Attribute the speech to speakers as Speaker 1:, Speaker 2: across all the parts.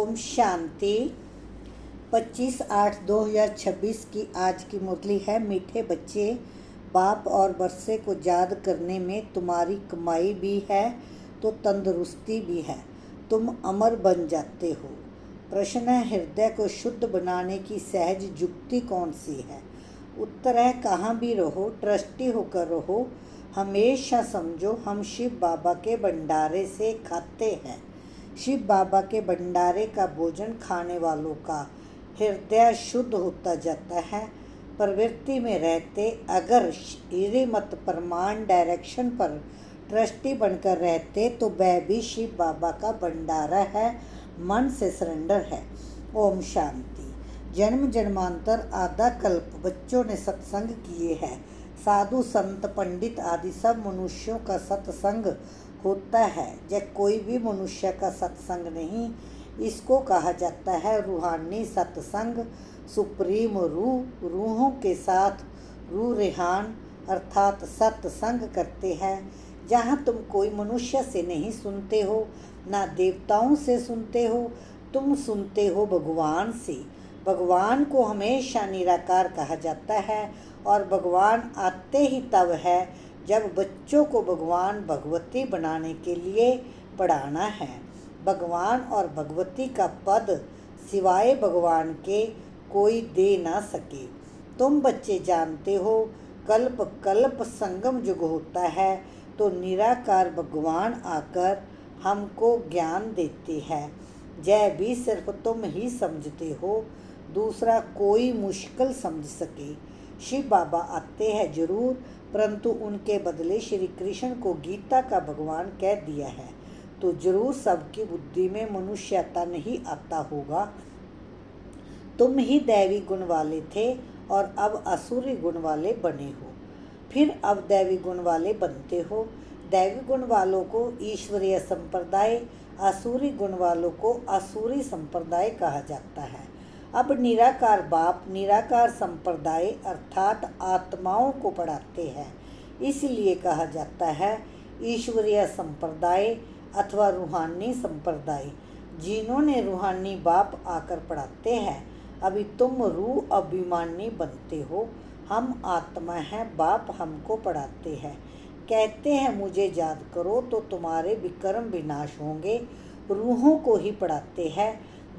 Speaker 1: ओम शांति। 25/8/2026 की आज की मुरली है। मीठे बच्चे, बाप और वर्षे को याद करने में तुम्हारी कमाई भी है तो तंदुरुस्ती भी है। तुम अमर बन जाते हो। प्रश्न है, हृदय को शुद्ध बनाने की सहज युक्ति कौन सी है? उत्तर है, कहाँ भी रहो ट्रस्टी होकर रहो। हमेशा समझो हम शिव बाबा के भंडारे से खाते हैं। शिव बाबा के भंडारे का भोजन खाने वालों का हृदय शुद्ध होता जाता है। प्रवृत्ति में रहते अगर श्रीमत प्रमाण डायरेक्शन पर ट्रस्टी बनकर रहते तो वह भी शिव बाबा का भंडारा है, मन से सरेंडर है। ओम शांति। जन्म जन्मांतर आधा कल्प बच्चों ने सत्संग किए हैं। साधु संत पंडित आदि सब मनुष्यों का सत्संग होता है। जब कोई भी मनुष्य का सत्संग नहीं, इसको कहा जाता है रूहानी सत्संग। सुप्रीम रूहों के साथ रूह रेहान अर्थात सत्संग करते हैं। जहाँ तुम कोई मनुष्य से नहीं सुनते हो, ना देवताओं से सुनते हो, तुम सुनते हो भगवान से। भगवान को हमेशा निराकार कहा जाता है और भगवान आते ही तब है जब बच्चों को भगवान भगवती बनाने के लिए पढ़ाना है। भगवान और भगवती का पद सिवाय भगवान के कोई दे ना सके। तुम बच्चे जानते हो कल्प कल्प संगम युग होता है तो निराकार भगवान आकर हमको ज्ञान देते हैं। जय भी सिर्फ तुम ही समझते हो, दूसरा कोई मुश्किल समझ सके। शिव बाबा आते हैं जरूर, परंतु उनके बदले श्री कृष्ण को गीता का भगवान कह दिया है तो जरूर सबकी बुद्धि में मनुष्यता नहीं आता होगा। तुम ही दैवी गुण वाले थे और अब असुरी गुण वाले बने हो, फिर अब दैवी गुण वाले बनते हो। दैवी गुण वालों को ईश्वरीय संप्रदाय, असुरी गुण वालों को असुरी संप्रदाय कहा जाता है। अब निराकार बाप निराकार संप्रदाय अर्थात आत्माओं को पढ़ाते हैं, इसलिए कहा जाता है ईश्वरीय संप्रदाय अथवा रूहानी संप्रदाय। जिन्होंने रूहानी बाप आकर पढ़ाते हैं, अभी तुम रूह अभिमानी बनते हो। हम आत्मा हैं, बाप हमको पढ़ाते हैं, कहते हैं मुझे याद करो तो तुम्हारे विकर्म विनाश होंगे। रूहों को ही पढ़ाते हैं,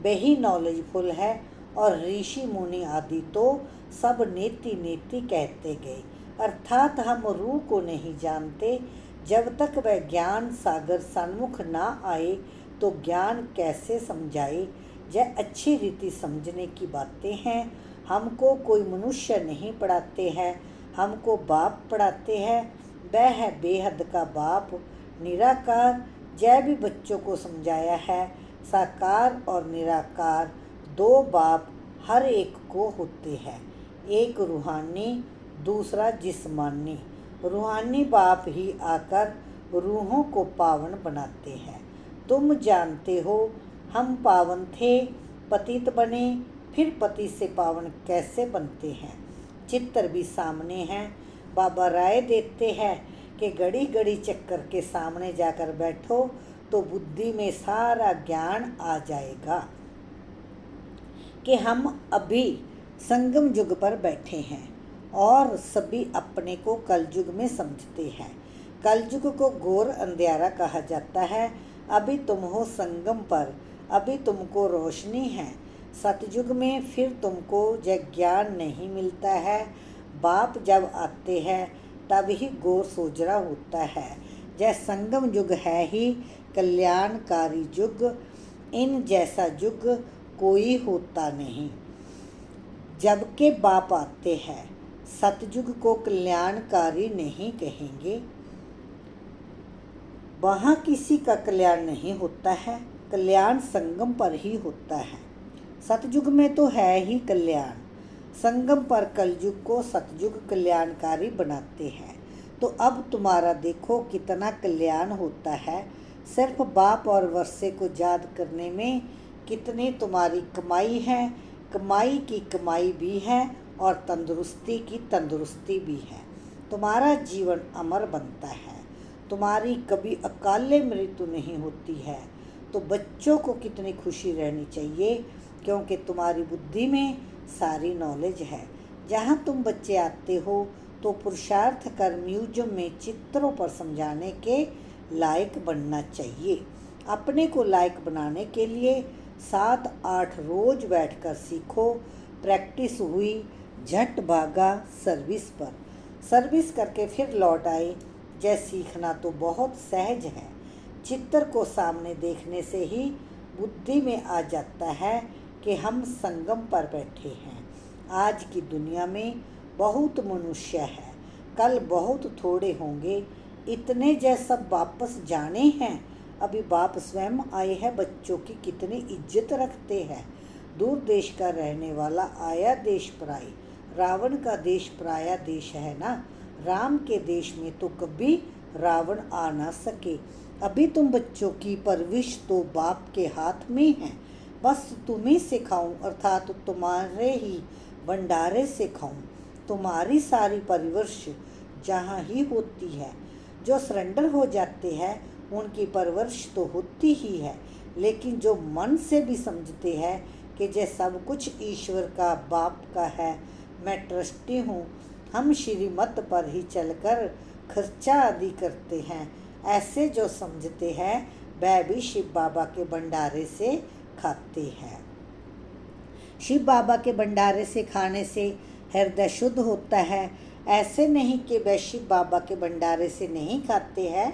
Speaker 1: वही नॉलेजफुल है और ऋषि मुनि आदि तो सब नेति नेति कहते गए। अर्थात हम रूह को नहीं जानते। जब तक वह ज्ञान सागर सन्मुख ना आए तो ज्ञान कैसे समझाए। यह अच्छी रीति समझने की बातें हैं। हमको कोई मनुष्य नहीं पढ़ाते हैं, हमको बाप पढ़ाते हैं। वह है बेहद का बाप निराकार। जय भी बच्चों को समझाया है साकार और निराकार दो बाप हर एक को होते हैं, एक रूहानी दूसरा जिस्मानी। रूहानी बाप ही आकर रूहों को पावन बनाते हैं। तुम जानते हो हम पावन थे, पतित बने, फिर पति से पावन कैसे बनते हैं। चित्र भी सामने हैं। बाबा राय देते हैं कि घड़ी घड़ी चक्कर के सामने जाकर बैठो तो बुद्धि में सारा ज्ञान आ जाएगा कि हम अभी संगम युग पर बैठे हैं और सभी अपने को कलयुग में समझते हैं। कलयुग को घोर अंधेरा कहा जाता है। अभी तुम हो संगम पर, अभी तुमको रोशनी है। सतयुग में फिर तुमको यह ज्ञान नहीं मिलता है। बाप जब आते हैं तब ही घोर सोजरा होता है। यह संगम युग है ही कल्याणकारी युग। इन जैसा युग कोई होता नहीं। जबकि बाप आते हैं, सतयुग को कल्याणकारी नहीं कहेंगे। वहाँ किसी का कल्याण नहीं होता है, कल्याण संगम पर ही होता है। सतयुग में तो है ही कल्याण, संगम पर कलयुग को सतयुग कल्याणकारी बनाते हैं। तो अब तुम्हारा देखो कितना कल्याण होता है। सिर्फ बाप और वर्षे को याद करने में कितनी तुम्हारी कमाई है। कमाई की कमाई भी है और तंदुरुस्ती की तंदुरुस्ती भी है। तुम्हारा जीवन अमर बनता है। तुम्हारी कभी अकाले मृत्यु नहीं होती है। तो बच्चों को कितनी खुशी रहनी चाहिए, क्योंकि तुम्हारी बुद्धि में सारी नॉलेज है। जहाँ तुम बच्चे आते हो तो पुरुषार्थ कर म्यूजियम में चित्रों पर समझाने के लायक बनना चाहिए। अपने को लायक बनाने के लिए 7-8 रोज बैठकर सीखो। प्रैक्टिस हुई, झट भागा सर्विस पर। सर्विस करके फिर लौट आए। जय सीखना तो बहुत सहज है। चित्र को सामने देखने से ही बुद्धि में आ जाता है कि हम संगम पर बैठे हैं। आज की दुनिया में बहुत मनुष्य है, कल बहुत थोड़े होंगे। इतने जय सब वापस जाने हैं। अभी बाप स्वयं आए हैं, बच्चों की कितनी इज्जत रखते हैं। दूर देश का रहने वाला आया देश पराई। रावण का देश पराया देश है ना। राम के देश में तो कभी रावण आ ना सके। अभी तुम बच्चों की परवरिश तो बाप के हाथ में है। बस तुम्हें सिखाऊं, अर्थात तुम्हारे ही भंडारे से खाऊं। तुम्हारी सारी परवरिश जहाँ ही होती है। जो सरेंडर हो जाते हैं उनकी परवरिश तो होती ही है, लेकिन जो मन से भी समझते हैं कि जय सब कुछ ईश्वर का, बाप का है, मैं ट्रस्टी हूँ, हम श्रीमत पर ही चलकर खर्चा आदि करते हैं, ऐसे जो समझते हैं वह भी शिव बाबा के भंडारे से खाते हैं। शिव बाबा के भंडारे से खाने से हृदय शुद्ध होता है। ऐसे नहीं कि वह शिव बाबा के भंडारे से नहीं खाते हैं।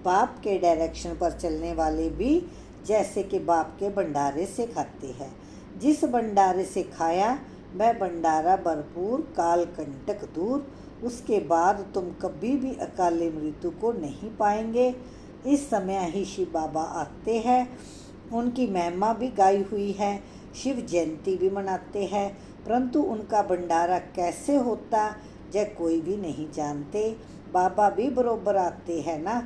Speaker 1: बाप के डायरेक्शन पर चलने वाले भी जैसे कि बाप के भंडारे से खाते हैं। जिस भंडारे से खाया वह भंडारा भरपूर, काल कंटक दूर। उसके बाद तुम कभी भी अकाले मृत्यु को नहीं पाएंगे। इस समय ही शिव बाबा आते हैं। उनकी महिमा भी गाई हुई है, शिव जयंती भी मनाते हैं, परंतु उनका भंडारा कैसे होता यह कोई भी नहीं जानते। बाबा भी बरोबर आते हैं ना।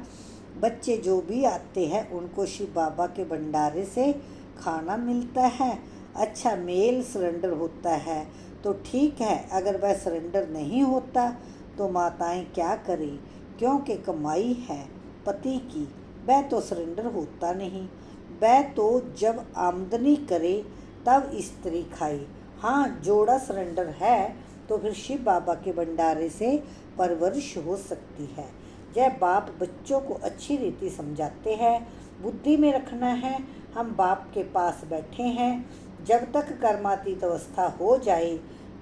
Speaker 1: बच्चे जो भी आते हैं उनको शिव बाबा के भंडारे से खाना मिलता है। अच्छा मेल सरेंडर होता है तो ठीक है, अगर वह सरेंडर नहीं होता तो माताएं क्या करें, क्योंकि कमाई है पति की, वह तो सरेंडर होता नहीं। वह तो जब आमदनी करे तब स्त्री खाए। हाँ, जोड़ा सरेंडर है तो फिर शिव बाबा के भंडारे से परवरिश हो सकती है। जय बाप बच्चों को अच्छी रीति समझाते हैं। बुद्धि में रखना है, हम बाप के पास बैठे हैं। जब तक कर्मातीत अवस्था हो जाए,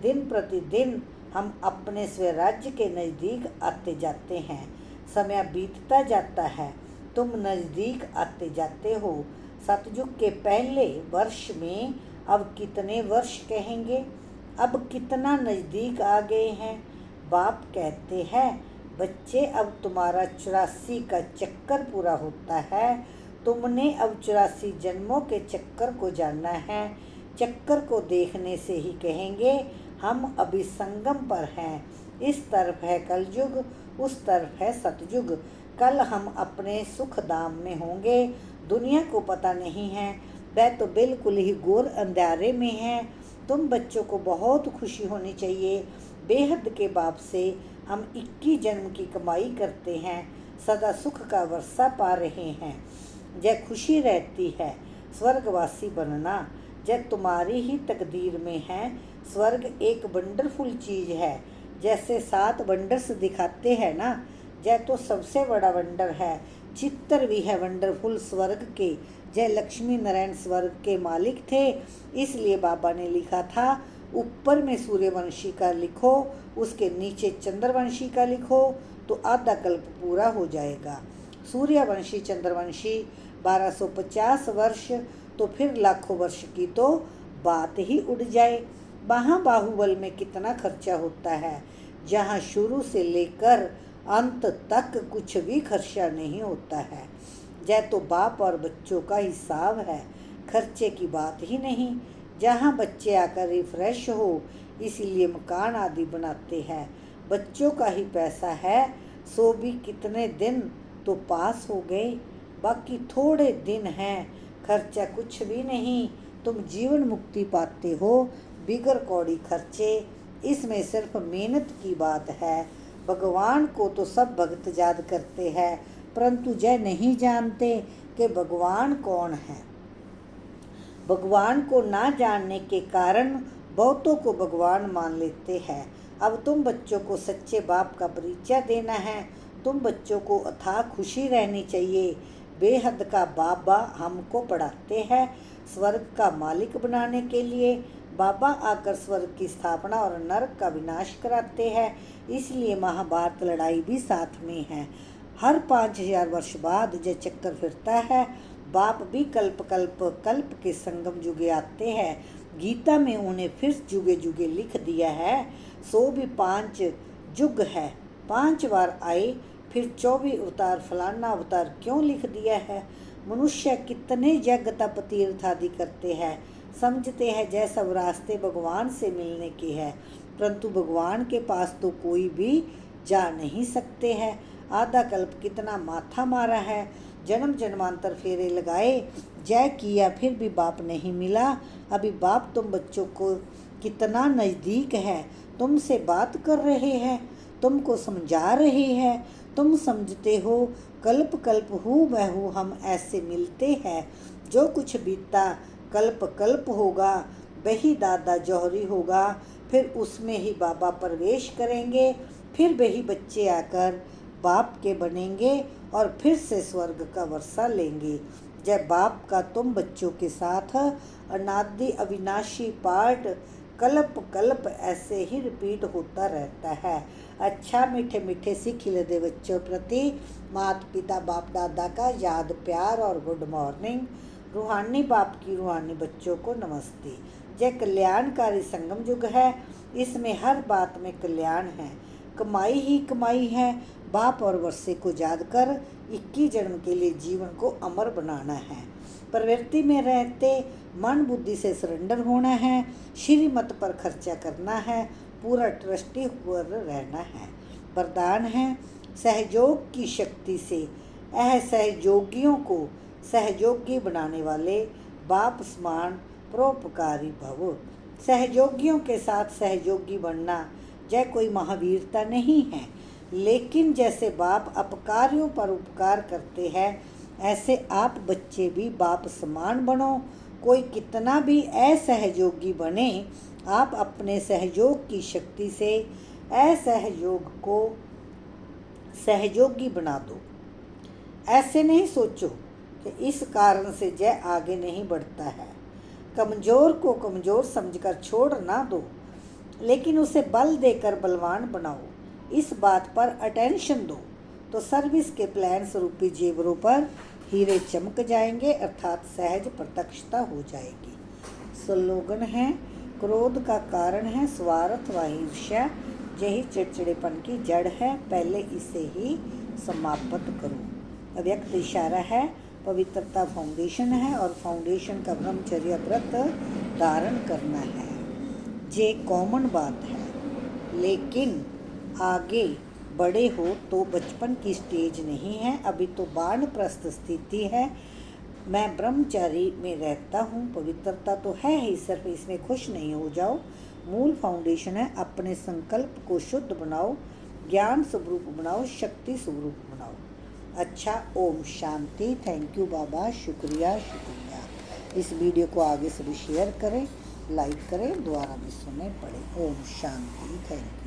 Speaker 1: दिन प्रतिदिन हम अपने स्वराज्य के नज़दीक आते जाते हैं। समय बीतता जाता है, तुम नज़दीक आते जाते हो। सतयुग के पहले वर्ष में अब कितने वर्ष कहेंगे, अब कितना नज़दीक आ गए हैं। बाप कहते हैं बच्चे, अब तुम्हारा 84 का चक्कर पूरा होता है। तुमने अब 84 जन्मों के चक्कर को जानना है। चक्कर को देखने से ही कहेंगे हम अभी संगम पर हैं। इस तरफ है कलयुग, उस तरफ है सतयुग। कल हम अपने सुख धाम में होंगे। दुनिया को पता नहीं है, वह तो बिल्कुल ही घोर अंधेरे में है। तुम बच्चों को बहुत खुशी होनी चाहिए। बेहद के बाप से हम 21 जन्म की कमाई करते हैं, सदा सुख का वर्षा पा रहे हैं। जय खुशी रहती है स्वर्गवासी बनना, जय तुम्हारी ही तकदीर में है। स्वर्ग एक वंडरफुल चीज़ है। जैसे 7 वंडर्स दिखाते हैं ना, जय तो सबसे बड़ा वंडर है। चित्र भी है वंडरफुल स्वर्ग के। जय लक्ष्मी नारायण स्वर्ग के मालिक थे, इसलिए बाबा ने लिखा था ऊपर में सूर्यवंशी का लिखो, उसके नीचे चंद्रवंशी का लिखो तो आधा कल्प पूरा हो जाएगा। सूर्यवंशी चंद्रवंशी 1250 वर्ष, तो फिर लाखों वर्ष की तो बात ही उड़ जाए। वहाँ बाहुबल में कितना खर्चा होता है, जहाँ शुरू से लेकर अंत तक कुछ भी खर्चा नहीं होता है। जय तो बाप और बच्चों का हिसाब है, खर्चे की बात ही नहीं। जहाँ बच्चे आकर रिफ्रेश हो, इसीलिए मकान आदि बनाते हैं। बच्चों का ही पैसा है, सो भी कितने दिन तो पास हो गए, बाकी थोड़े दिन हैं, खर्चा कुछ भी नहीं। तुम जीवन मुक्ति पाते हो बिगर कौड़ी खर्चे। इसमें सिर्फ मेहनत की बात है। भगवान को तो सब भक्त याद करते हैं, परंतु जय नहीं जानते कि भगवान कौन है। भगवान को ना जानने के कारण बहुतों को भगवान मान लेते हैं। अब तुम बच्चों को सच्चे बाप का परिचय देना है। तुम बच्चों को अथाह खुशी रहनी चाहिए। बेहद का बाबा हमको पढ़ाते हैं स्वर्ग का मालिक बनाने के लिए। बाबा आकर स्वर्ग की स्थापना और नरक का विनाश कराते हैं। इसलिए महाभारत लड़ाई भी साथ में है। हर 5000 वर्ष बाद जब चक्कर फिरता है, बाप भी कल्प कल्प कल्प के संगम जुगे आते हैं। गीता में उन्हें फिर जुगे जुगे लिख दिया है। 100 भी 5 युग है, 5 बार आए, फिर 24 अवतार फलाना अवतार क्यों लिख दिया है। मनुष्य कितने जग तप तीर्थ आदि करते हैं, समझते हैं जैसा रास्ते भगवान से मिलने के है, परंतु भगवान के पास तो कोई भी जा नहीं सकते हैं। आधा कल्प कितना माथा मारा है, जन्म जन्मांतर फेरे लगाए, जय किया, फिर भी बाप नहीं मिला। अभी बाप तुम बच्चों को कितना नज़दीक है, तुमसे बात कर रहे हैं, तुमको समझा रहे हैं। तुम समझते हो कल्प कल्प हूबहू हम ऐसे मिलते हैं। जो कुछ बीता कल्प कल्प होगा वही दादा जौहरी होगा, फिर उसमें ही बाबा प्रवेश करेंगे, फिर वही बच्चे आकर बाप के बनेंगे और फिर से स्वर्ग का वर्षा लेंगे। जय बाप का तुम बच्चों के साथ अनादि अविनाशी पाठ कल्प कल्प ऐसे ही रिपीट होता रहता है। अच्छा मीठे मीठे सीख लेते बच्चों प्रति माता पिता बाप दादा का याद प्यार और गुड मॉर्निंग। रूहानी बाप की रूहानी बच्चों को नमस्ते। जय कल्याणकारी संगम युग है, इसमें हर बात में कल्याण है। कमाई ही कमाई है। बाप और वर्षे को याद कर 21 जन्म के लिए जीवन को अमर बनाना है। प्रवृत्ति में रहते मन बुद्धि से सरेंडर होना है। श्रीमत पर खर्चा करना है, पूरा ट्रस्टी हुआ रहना है। वरदान है सहयोग की शक्ति से असहयोगियों को सहयोगी बनाने वाले बाप समान परोपकारी भव। सहयोगियों के साथ सहयोगी बनना जय कोई महावीरता नहीं है, लेकिन जैसे बाप अपकारियों पर उपकार करते हैं, ऐसे आप बच्चे भी बाप समान बनो। कोई कितना भी असहयोगी बने, आप अपने सहयोग की शक्ति से असहयोग को सहयोगी बना दो। ऐसे नहीं सोचो कि इस कारण से जय आगे नहीं बढ़ता है। कमज़ोर को कमज़ोर समझकर छोड़ ना दो, लेकिन उसे बल देकर बलवान बनाओ। इस बात पर अटेंशन दो तो सर्विस के प्लान रूपी जेवरों पर हीरे चमक जाएंगे, अर्थात सहज प्रत्यक्षता हो जाएगी। स्लोगन है क्रोध का कारण है स्वार्थ व ईर्ष्या, यही चिड़चिड़ेपन की जड़ है, पहले इसे ही समाप्त करो। अव्यक्त इशारा है, पवित्रता फाउंडेशन है और फाउंडेशन का ब्रह्मचर्य व्रत धारण करना है। ये कॉमन बात है, लेकिन आगे बड़े हो तो बचपन की स्टेज नहीं है, अभी तो वानप्रस्थ स्थिति है। मैं ब्रह्मचारी में रहता हूँ, पवित्रता तो है ही, सिर्फ इसमें खुश नहीं हो जाओ। मूल फाउंडेशन है, अपने संकल्प को शुद्ध बनाओ, ज्ञान स्वरूप बनाओ, शक्ति स्वरूप बनाओ। अच्छा, ओम शांति। थैंक यू बाबा, शुक्रिया शुक्रिया। इस वीडियो को आगे से भी शेयर करें, लाइक करें, दोबारा भी सुने पढ़ें। ओम शांति। Thank you.